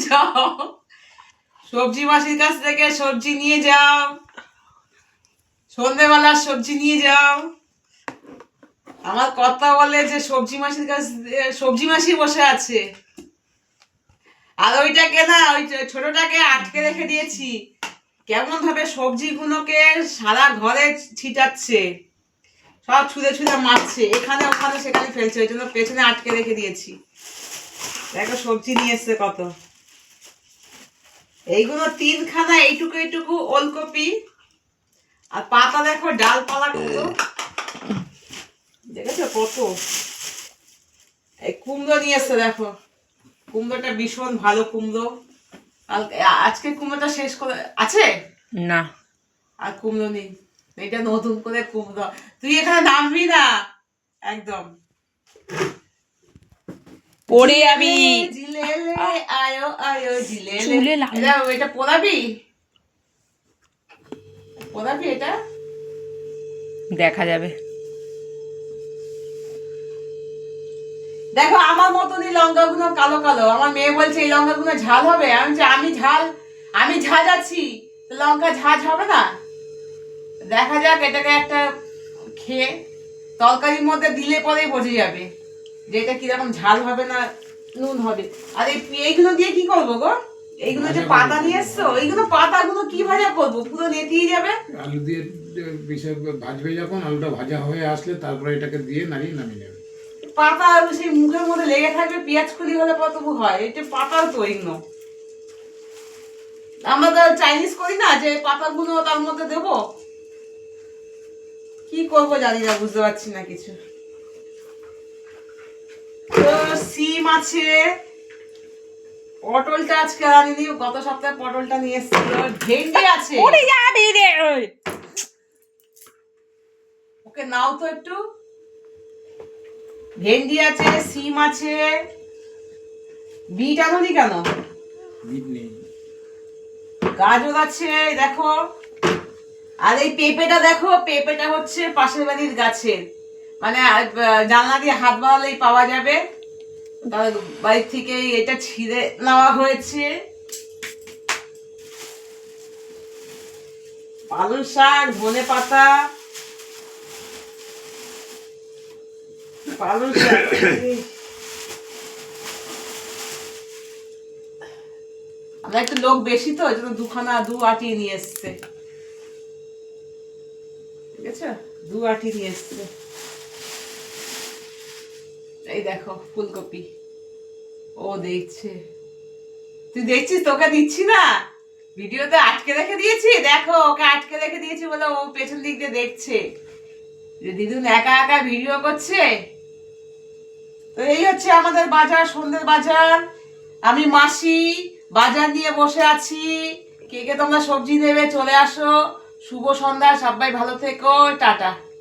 যাও, সবজি মাসির কাছ থেকে সবজি নিয়ে যাও, সন্ধ্যেবেলার সবজি নিয়ে যাও। আমার কথা বলে যে সবজি মাসির কাছে, সবজি মাসি বসে আছে, আর ওইটাকে না, ওই ছোটটাকে আটকে রেখে দিয়েছি। কেমন ভাবে সবজিগুলোকে সারা ঘরে ছিটাচ্ছে, সব ছুঁড়ে ছুঁড়ে মারছে, এখানে ওখানে সেখানে ফেলছে, ওই জন্য পেছনে আটকে রেখে দিয়েছি। দেখো সবজি নিয়ে এসছে কত। এইগুলো 3খানা, এইটুকু এইটুকু ওলকপি, আর পাতা দেখো ডালপালা কত, দেখেছো কত। এই কুমড়ো নিয়ে এসছে দেখো, কুমড়োটা ভীষণ ভালো কুমড়ো। আজকে কুমড়োটা শেষ করে আছে না, আর কুমড়ো নেই, এটা নতুন করে কুমড়ো। তুই এখানে নামবি না একদম, পরে আমি জিলেলে আয়ো আয়ো জিলেলে। চুলে লাগবে। এটা পোড়াবি, পোড়াবি এটা, দেখা যাবে। দেখো আমার মতনই লঙ্কাগুলো কালো কালো। আমার মেয়ে বলছে এই লঙ্কাগুলো ঝাল হবে, আমি বলছি আমি ঝাঁজ আছি, লঙ্কা ঝাঁজ হবে না। দেখা যাক, এটাকে একটা খেয়ে তরকারির মধ্যে দিলে পরেই বোঝা যাবে যে এটা কিরকম ঝাল হবে না নুন হবে। আর এইগুলো দিয়ে কি করবো গো? এইগুলো যে পাতা নিয়ে এসছো, এইগুলো পাতাগুলো কি ভাজা করবো? পুরো নেতিয়ে যাবে। আলু দিয়ে বিষয় ভাজবে, যখন আলুটা ভাজা হয়ে আসলে তারপরে এটাকে দিয়ে নাড়িয়ে নামিয়ে নেবে। পাতা সেই মুখের মধ্যে লেগে থাকবে, পেঁয়াজ খুলি হলে কতটুকু হয়, এটা পাতাও তো এগুলো। আমরা তো চাইনিজ করি না যে পাতাগুলো তার মধ্যে দেবো। কি করবো জানি না, বুঝতে পারছি না কিছু। তো সিম আছে, পটলটা আজকে আনিনি, গত সপ্তাহে পটলটা নিয়ে এসেছিল। ভেন্ডি আছে, পড়ে যাবে রে। ওকে নাও তো একটু। ভেন্ডি আছে, সিম আছে, বিট আনুনি কেন? বিট নেই। গাজর আছে দেখো। আর এই পেঁপেটা দেখো, পেঁপেটা হচ্ছে পাশের বাড়ির গাছের, মানে জানলা দিয়ে হাত বাড়ালেই পাওয়া যাবে। তার বাড়ির থেকে এটা ছিঁড়ে নেওয়া হয়েছে। পালং শাক, ধনে পাতা, পালং শাক। আমরা একটু লোক বেশি তো, ওই জন্য দু আটি নিয়ে এসছে, ঠিক আছে, 2 আটি নিয়ে এসছে। এই দেখো ফুলকপি, ও দেখছে, তুই দেখছিস? তোকে দিচ্ছি না, ভিডিওতে আটকে রেখে দিয়েছি। দেখো ওকে আটকে রেখে দিয়েছি বলে ও পেছন দিক দিয়ে দেখছে যে দিদুন একা একা ভিডিও করছে। তো এই হচ্ছে আমাদের বাজার, সন্ধ্যের বাজার। আমি মাসি বাজার নিয়ে বসে আছি। কে কে তোমরা সবজি নেবে চলে আসো। শুভ সন্ধ্যা, সবাই ভালো থেকো, টাটা।